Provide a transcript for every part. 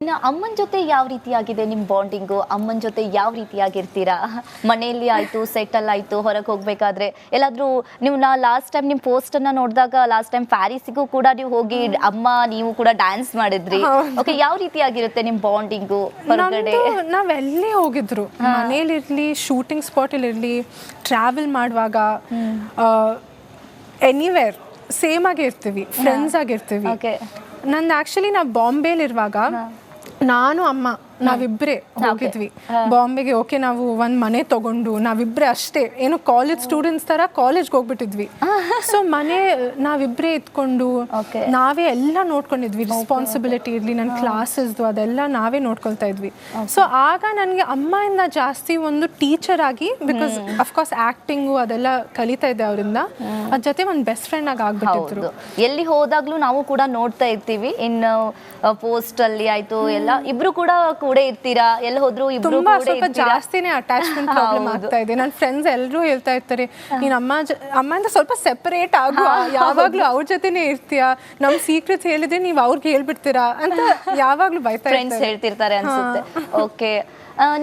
ಇನ್ನು ಅಮ್ಮನ ಜೊತೆ ಯಾವ ರೀತಿಯಾಗಿದೆ ನಿಮ್ಮ ಬಾಂಡಿಂಗು? ಅಮ್ಮನ ಜೊತೆ ಯಾವ ರೀತಿಯಾಗಿರ್ತೀರಾ? ಮನೆಯಲ್ಲಿ ಆಯ್ತು, ಸೆಟ್ಟಲ್ ಆಯ್ತು, ಹೊರಗೆ ಹೋಗ್ಬೇಕಾದ್ರೆ ಎಲ್ಲಾದ್ರೂ ನೀವು ಲಾಸ್ಟ್ ಟೈಮ್ ನಿಮ್ಮ ಪೋಸ್ಟನ್ನು ನೋಡಿದಾಗ ಲಾಸ್ಟ್ ಟೈಮ್ ಪ್ಯಾರಿಸಿಗೂ ಕೂಡ ನೀವು ಹೋಗಿ ಅಮ್ಮ ನೀವು ಕೂಡ ಡ್ಯಾನ್ಸ್ ಮಾಡಿದ್ರಿ. ಓಕೆ, ಯಾವ ರೀತಿಯಾಗಿರುತ್ತೆ ನಿಮ್ಮ ಬಾಂಡಿಂಗು ಹೊರಗಡೆ? ನಾವೆಲ್ಲೇ ಹೋಗಿದ್ರು, ಮನೇಲಿರ್ಲಿ, ಶೂಟಿಂಗ್ ಸ್ಪಾಟಲ್ಲಿರಲಿ, ಟ್ರಾವೆಲ್ ಮಾಡುವಾಗ, ಎನಿವೇರ್ ಸೇಮ್ ಆಗಿರ್ತೀವಿ, ಫ್ರೆಂಡ್ಸ್ ಆಗಿರ್ತೀವಿ. ನಂದು ಆ್ಯಕ್ಚುಲಿ ನಾವು ಬಾಂಬೆಲಿರುವಾಗ ನಾನು ಅಮ್ಮ ನಾವಿಬ್ಬರೇ ಹೋಗಿದ್ವಿ ಬಾಂಬೆಗೆ. ಓಕೆ, ನಾವು ಒಂದು ಮನೆ ತಗೊಂಡು ನಾವಿಬ್ಬರೇ ಅಷ್ಟೇ, ಏನು ಕಾಲೇಜ್ ಸ್ಟೂಡೆಂಟ್ಸ್ ಥರ ಕಾಲೇಜ್ಗೆ ಹೋಗ್ಬಿಟ್ಟಿದ್ವಿ. ಸೊ ಮನೆ ನಾವಿಬ್ಬರೇ ಇದ್ಕೊಂಡು ನಾವೇ ಎಲ್ಲ ನೋಡ್ಕೊಂಡಿದ್ವಿ. ರೆಸ್ಪಾನ್ಸಿಬಿಲಿಟಿ ಇರಲಿ, ನನ್ನ ಕ್ಲಾಸಸ್ದು ಅದೆಲ್ಲ ನಾವೇ ನೋಡ್ಕೊಳ್ತಾ ಇದ್ವಿ. ಸೊ ಆಗ ನನಗೆ ಅಮ್ಮಯಿಂದ ಜಾಸ್ತಿ ಒಂದು ಟೀಚರ್ ಆಗಿ, ಬಿಕಾಸ್ ಅಫ್ಕೋರ್ಸ್ ಆ್ಯಕ್ಟಿಂಗು ಅದೆಲ್ಲ ಕಲಿತಾ ಇದ್ದೆ ಅವರಿಂದ, ಅದ್ರ ಜೊತೆ ಒಂದು ಬೆಸ್ಟ್ ಫ್ರೆಂಡ್ ಆಗಿ ಆಗ್ಬಿಟ್ಟಿದ್ರು. ಎಲ್ಲಿ ಹೋದಾಗ್ಲೂ ನಾವು ಕೂಡ ನೋಡ್ತಾ ಇರ್ತೀವಿ, ಇನ್ನು ಪೋಸ್ಟ್ ಅಲ್ಲಿ ಆಯ್ತು ಎಲ್ಲ ಇಬ್ರು ಕೂಡ ಇರ್ತೀರಾ, ಎಲ್ಲ ಹೋದ್ರು ಇಬ್ರು ಸ್ವಲ್ಪ ಜಾಸ್ತಿನೇ ಅಟ್ಯಾಚ್ಮೆಂಟ್ ಪ್ರಾಬ್ಲಮ್ ಆಗ್ತಾ ಇದೆ. ನನ್ನ ಫ್ರೆಂಡ್ಸ್ ಎಲ್ಲರೂ ಹೇಳ್ತಾ ಇರ್ತಾರೆ, ನೀನ್ ಅಮ್ಮಂದ ಸ್ವಲ್ಪ ಸೆಪರೇಟ್ ಆಗು, ಯಾವಾಗ್ಲೂ ಅವ್ರ ಜೊತೆನೇ ಇರ್ತೀಯಾ, ನಮ್ ಸೀಕ್ರೆಟ್ಸ್ ಹೇಳಿದ್ರೆ ನೀವು ಅವ್ರಿಗೆ ಹೇಳ್ಬಿಡ್ತೀರಾ ಅಂತ ಯಾವಾಗ್ಲೂ ಬೈತಾ ಫ್ರೆಂಡ್ಸ್ ಹೇಳ್ತಿರ್ತಾರೆ ಅನ್ಸುತ್ತೆ. ಓಕೆ,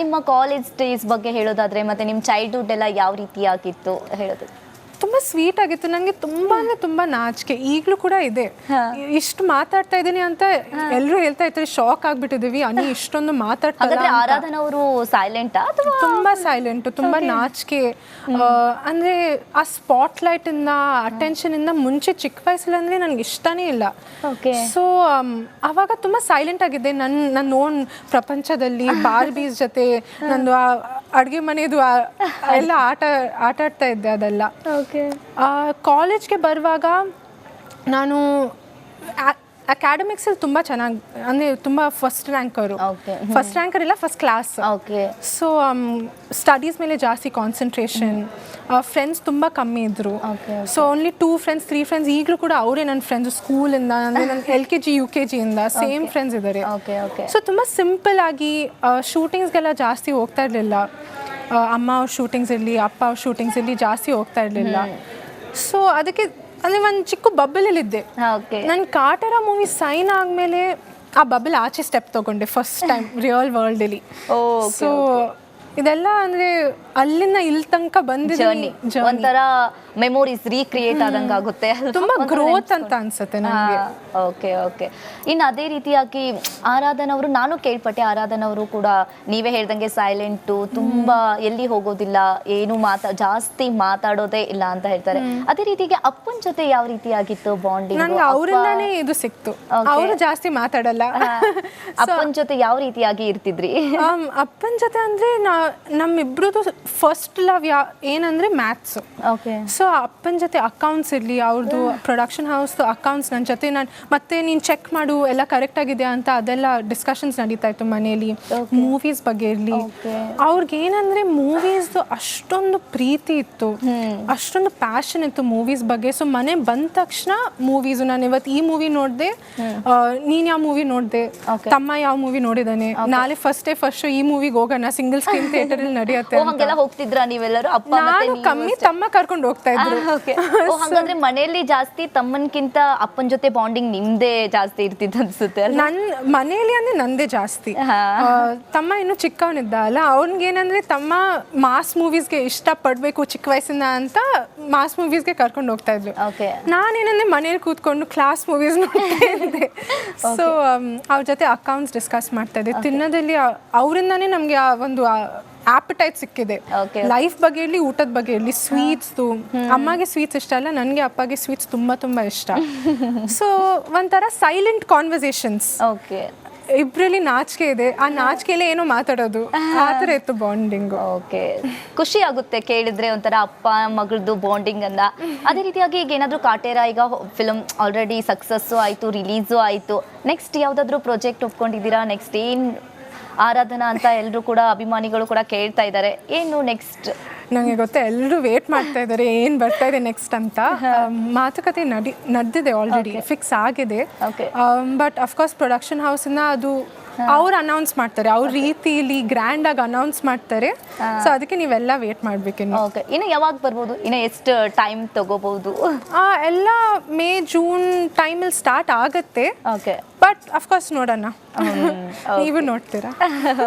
ನಿಮ್ಮ ಕಾಲೇಜ್ ಡೇಸ್ ಬಗ್ಗೆ ಹೇಳೋದಾದ್ರೆ ಮತ್ತೆ ನಿಮ್ಮ ಚೈಲ್ಡ್ಹುಡ್ ಎಲ್ಲ ಯಾವ ರೀತಿಯಾಗಿತ್ತು ಹೇಳೋದು? ತುಂಬ ಸ್ವೀಟ್ ಆಗಿತ್ತು. ನನಗೆ ತುಂಬ ಅಂದರೆ ತುಂಬ ನಾಚಿಕೆ ಈಗಲೂ ಕೂಡ ಇದೆ. ಇಷ್ಟು ಮಾತಾಡ್ತಾ ಇದ್ದೀನಿ ಅಂತ ಎಲ್ಲರೂ ಹೇಳ್ತಾ ಇರ್ತಾರೆ, ಶಾಕ್ ಆಗಿಬಿಟ್ಟಿದ್ದೀವಿ, ಅನಿ ಇಷ್ಟೊಂದು ಮಾತಾಡ್ತಾರೆ. ಆರಾಧನಾ ಅವರು ಸೈಲೆಂಟಾ? ತುಂಬ ಸೈಲೆಂಟು, ತುಂಬ ನಾಚಿಕೆ. ಅಂದರೆ ಆ ಸ್ಪಾಟ್ಲೈಟಿಂದ, ಅಟೆನ್ಷನಿಂದ ಮುಂಚೆ ಚಿಕ್ಕ ವಯಸ್ಸಲ್ಲಿ ಅಂದರೆ ನನಗೆ ಇಷ್ಟನೇ ಇಲ್ಲ. ಸೊ ಆವಾಗ ತುಂಬ ಸೈಲೆಂಟ್ ಆಗಿದ್ದೆ. ನನ್ನ ಓನ್ ಪ್ರಪಂಚದಲ್ಲಿ ಬಾರ್ಬೀಸ್ ಜೊತೆ ನಂದು ಅಡುಗೆ ಮನೆಯದು ಎಲ್ಲ ಆಟಾಡ್ತಾ ಇದ್ದೆ ಅದೆಲ್ಲ. ಕಾಲೇಜ್ಗೆ ಬರುವಾಗ ನಾನು ಅಕಾಡೆಮಿಕ್ಸಲ್ಲಿ ತುಂಬ ಚೆನ್ನಾಗಿ, ಅಂದರೆ ತುಂಬ ಫಸ್ಟ್ ರ್ಯಾಂಕರ್ ಇಲ್ಲ, ಫಸ್ಟ್ ಕ್ಲಾಸ್. ಸೊ ಸ್ಟಡೀಸ್ ಮೇಲೆ ಜಾಸ್ತಿ ಕಾನ್ಸಂಟ್ರೇಷನ್. ಫ್ರೆಂಡ್ಸ್ ತುಂಬ ಕಮ್ಮಿ ಇದ್ದರು. ಸೊ ಓನ್ಲಿ 2 ಫ್ರೆಂಡ್ಸ್ 3 ಫ್ರೆಂಡ್ಸ್ ಈಗಲೂ ಕೂಡ ಅವರೇ ನನ್ನ ಫ್ರೆಂಡ್ಸ್ ಸ್ಕೂಲಿಂದ, ಅಂದರೆ ನನ್ನ LKG UKG ಇಂದ ಸೇಮ್ ಫ್ರೆಂಡ್ಸ್ ಇದ್ದಾರೆ. ಸೊ ತುಂಬ ಸಿಂಪಲ್ ಆಗಿ ಶೂಟಿಂಗ್ಸ್ಗೆಲ್ಲ ಜಾಸ್ತಿ ಹೋಗ್ತಾ ಇರಲಿಲ್ಲ. ಅಮ್ಮ ಅವ್ರ ಶೂಟಿಂಗ್ಸ್ ಇರಲಿ, ಅಪ್ಪ ಅವ್ರ ಶೂಟಿಂಗ್ಸ್ ಇರಲಿ, ಜಾಸ್ತಿ ಹೋಗ್ತಾ ಇರಲಿಲ್ಲ. ಸೊ ಅದಕ್ಕೆ ಅಂದರೆ ಒಂದು ಚಿಕ್ಕ ಬಬ್ಬಲಲ್ಲಿದ್ದೆ. ನನ್ನ ಕಾಟೇರ ಮೂವಿ ಸೈನ್ ಆದಮೇಲೆ ಆ ಬಬಲ್ ಆಚೆ ಸ್ಟೆಪ್ ತೊಗೊಂಡೆ ಫಸ್ಟ್ ಟೈಮ್ ರಿಯಲ್ ವರ್ಲ್ಡಲ್ಲಿ. ಸೊ ಇದೆಲ್ಲ ಅಂದರೆ ಅಲ್ಲಿಂದ ಇಲ್ಲಿ ತನಕ ಬಂದಿದ್ದೀನಿ. ಒಂಥರ ಮೆಮೊರೀಸ್ ರೀಕ್ರಿಯೇಟ್ ಆದಂಗೆ ಆಗುತ್ತೆ, ತುಂಬ ಗ್ರೋತ್ ಅಂತ ಅನ್ಸುತ್ತೆ ನನಗೆ. ಓಕೆ. ಇನ್ನು ಅದೇ ರೀತಿಯಾಗಿ ಆರಾಧನವರು, ನಾನು ಕೇಳ್ಪಟ್ಟೆ ಆರಾಧನವರು ಕೂಡ ನೀವೇ ಹೇಳ್ದಂಗೆ ಸೈಲೆಂಟು, ತುಂಬ ಎಲ್ಲಿ ಹೋಗೋದಿಲ್ಲ, ಏನು ಜಾಸ್ತಿ ಮಾತಾಡೋದೇ ಇಲ್ಲ ಅಂತ ಹೇಳ್ತಾರೆ. ಅದೇ ರೀತಿಗೆ ಅಪ್ಪನ ಜೊತೆ ಯಾವ ರೀತಿಯಾಗಿತ್ತು ಬಾಂಡಿಂಗ್? ನನಗೆ ಅವರಿಂದಾನೇ ಇದು ಸಿಕ್ತು. ಅವರು ಜಾಸ್ತಿ ಮಾತಾಡಲ್ಲ. ಅಪ್ಪನ ಜೊತೆ ಯಾವ ರೀತಿಯಾಗಿ ಇರ್ತಿದ್ರಿ? ಅಪ್ಪನ ಜೊತೆ ಅಂದರೆ ನಮ್ಮಿಬ್ರದ್ದು ಫಸ್ಟ್ ಲವ್ ಏನಂದ್ರೆ ಮ್ಯಾಥ್ಸ್. ಸೊ ಅಪ್ಪನ ಜೊತೆ ಅಕೌಂಟ್ಸ್ ಇರಲಿ, ಅವ್ರದ್ದು ಪ್ರೊಡಕ್ಷನ್ ಹೌಸ್ದು ಅಕೌಂಟ್ಸ್ ನನ್ನ ಜೊತೆ ಮತ್ತೆ ನೀನು ಚೆಕ್ ಮಾಡು ಎಲ್ಲ ಕರೆಕ್ಟ್ ಆಗಿದೆ ಅಂತ ಅದೆಲ್ಲ ಡಿಸ್ಕಷನ್ಸ್ ನಡೀತಾ ಇತ್ತು ಮನೆಯಲ್ಲಿ. ಮೂವೀಸ್ ಬಗ್ಗೆ ಇರಲಿ, ಅವ್ರಿಗೆ ಏನಂದ್ರೆ ಮೂವೀಸ್ದು ಅಷ್ಟೊಂದು ಪ್ರೀತಿ ಇತ್ತು, ಅಷ್ಟೊಂದು ಪ್ಯಾಷನ್ ಇತ್ತು ಮೂವೀಸ್ ಬಗ್ಗೆ. ಸೊ ಮನೆ ಬಂದ ತಕ್ಷಣ ಮೂವೀಸು, ನಾನು ಇವತ್ತು ಈ ಮೂವಿ ನೋಡಿದೆ, ನೀನು ಯಾವ ಮೂವಿ ನೋಡಿದೆ, ತಮ್ಮ ಯಾವ ಮೂವಿ ನೋಡಿದಾನೆ, ನಾಳೆ ಫಸ್ಟ್ ಈ ಮೂವಿಗೆ ಹೋಗೋಣ, ಸಿಂಗಲ್ ಸ್ಕ್ರೀನ್ ಥಿಯೇಟರ್ ಅಲ್ಲಿ ನಡೆಯುತ್ತೆ. ಹೋಗ್ತಿದ್ರ ನೀವೆಲ್ಲರೂ? ನಾನು ಕಮ್ಮಿ, ತಮ್ಮ ಕರ್ಕೊಂಡು ಹೋಗ್ತಾ ಇದ್ರು. ಹಾಗಾದ್ರೆ ಮನೆಯಲ್ಲಿ ಜಾಸ್ತಿ ತಮ್ಮನ್ಕಿಂತ ಅಪ್ಪನ ಜೊತೆ ಬಾಂಡಿಂಗ್ ನಿಮ್ದೇ ಜಾಸ್ತಿ ಇರ್ತಿತ್ತು ಅನ್ಸುತ್ತೆ. ನನ್ ಮನೆಯಲ್ಲಿ ಅಂದ್ರೆ ನಂದೇ ಜಾಸ್ತಿ. ತಮ್ಮ ಇನ್ನು ಚಿಕ್ಕವನಿದ್ದ ಅಲ್ಲ, ಅವನ್ಗೇನಂದ್ರೆ ತಮ್ಮ ಮಾಸ್ ಮೂವೀಸ್ಗೆ ಇಷ್ಟ ಪಡ್ಬೇಕು ಚಿಕ್ಕ ವಯಸ್ಸಿಂದ ಅಂತ ಮಾಸ್ ಮೂವೀಸ್ಗೆ ಕರ್ಕೊಂಡು ಹೋಗ್ತಾ ಇದ್ರು. ನಾನೇನಂದ್ರೆ ಮನೇಲಿ ಕೂತ್ಕೊಂಡು ಕ್ಲಾಸ್ ಮೂವೀಸ್ ನೋಡ್ತಾ ಇದ್ದೆ. ಸೊ ಅವ್ರ ಜೊತೆ ಅಕೌಂಟ್ಸ್ ಡಿಸ್ಕಸ್ ಮಾಡ್ತಾ ಇದ್ದೆ. ತಿನ್ನೋದಲ್ಲಿ ಅವರಿಂದಾನೇ ನಮ್ಗೆ ಒಂದು ಆಪಟೈಟ್ ಸಿಕ್ಕಿದೆ. ಲೈಫ್ ಬಗ್ಗೆ ಇರಲಿ, ಊಟದ ಬಗ್ಗೆ ಇರಲಿ, ಸ್ವೀಟ್ಸ್ದು. ಅಮ್ಮಗೆ ಸ್ವೀಟ್ಸ್ ಇಷ್ಟ ಅಲ್ಲ, ನನಗೆ ಅಪ್ಪಗೆ ಸ್ವೀಟ್ಸ್ ತುಂಬ ಇಷ್ಟ. ಸೊ ಒಂಥರ ಸೈಲೆಂಟ್ ಕಾನ್ವರ್ಸೇಷನ್ಸ್. ಇಬ್ಬರಲ್ಲಿ ನಾಚಿಕೆ ಇದೆ, ಆ ನಾಚಿಕೆಯಲ್ಲೇ ಏನೋ ಮಾತಾಡೋದು, ಆ ಥರ ಇತ್ತು ಬಾಂಡಿಂಗ್. ಖುಷಿ ಆಗುತ್ತೆ ಕೇಳಿದ್ರೆ ಒಂಥರ ಅಪ್ಪ ಮಗಳದ್ದು ಬಾಂಡಿಂಗ್ ಅಂತ. ಅದೇ ರೀತಿಯಾಗಿ ಈಗ ಏನಾದರೂ ಕಾಟೇರ ಈಗ ಫಿಲಮ್ ಆಲ್ರೆಡಿ ಸಕ್ಸಸ್ಸು ಆಯಿತು, ರಿಲೀಸು ಆಯಿತು, ನೆಕ್ಸ್ಟ್ ಯಾವುದಾದ್ರೂ ಪ್ರಾಜೆಕ್ಟ್ ಒಪ್ಕೊಂಡಿದ್ದೀರಾ? ನೆಕ್ಸ್ಟ್ ಏನು ಆರಾಧನಾ ಅಂತ ಎಲ್ಲರೂ ಕೂಡ ಅಭಿಮಾನಿಗಳು ಕೂಡ ಕೇಳ್ತಾ ಇದ್ದಾರೆ, ಏನು ನೆಕ್ಸ್ಟ್ ನನಗೆ ಗೊತ್ತಾ ಎಲ್ಲರೂ ವೇಟ್ ಮಾಡ್ತಾ ಇದ್ದಾರೆ ಏನು ಬರ್ತಾ ಇದೆ ನೆಕ್ಸ್ಟ್ ಅಂತ. ಮಾತುಕತೆ ನಡೆದಿದೆ ಆಲ್ರೆಡಿ, ಫಿಕ್ಸ್ ಆಗಿದೆ. ಬಟ್ ಅಫ್ಕೋರ್ಸ್ ಪ್ರೊಡಕ್ಷನ್ ಹೌಸಿಂದ ಅದು ಅವ್ರು ಅನೌನ್ಸ್ ಮಾಡ್ತಾರೆ, ಅವ್ರ ರೀತಿಲಿ ಗ್ರ್ಯಾಂಡ್ ಆಗಿ ಅನೌನ್ಸ್ ಮಾಡ್ತಾರೆ. ಸೊ ಅದಕ್ಕೆ ನೀವೆಲ್ಲ ವೇಟ್ ಮಾಡ್ಬೇಕಿನ್ನು. ಇನ್ನು ಯಾವಾಗ ಬರ್ಬೋದು, ಇನ್ನು ಎಷ್ಟು ಟೈಮ್ ತಗೋಬಹುದು? ಎಲ್ಲ ಮೇ ಜೂನ್ ಟೈಮಲ್ಲಿ ಸ್ಟಾರ್ಟ್ ಆಗುತ್ತೆ. ಬಟ್ ಅಫ್ಕೋರ್ಸ್ ನೋಡೋಣ, ನೀವು ನೋಡ್ತೀರಾ.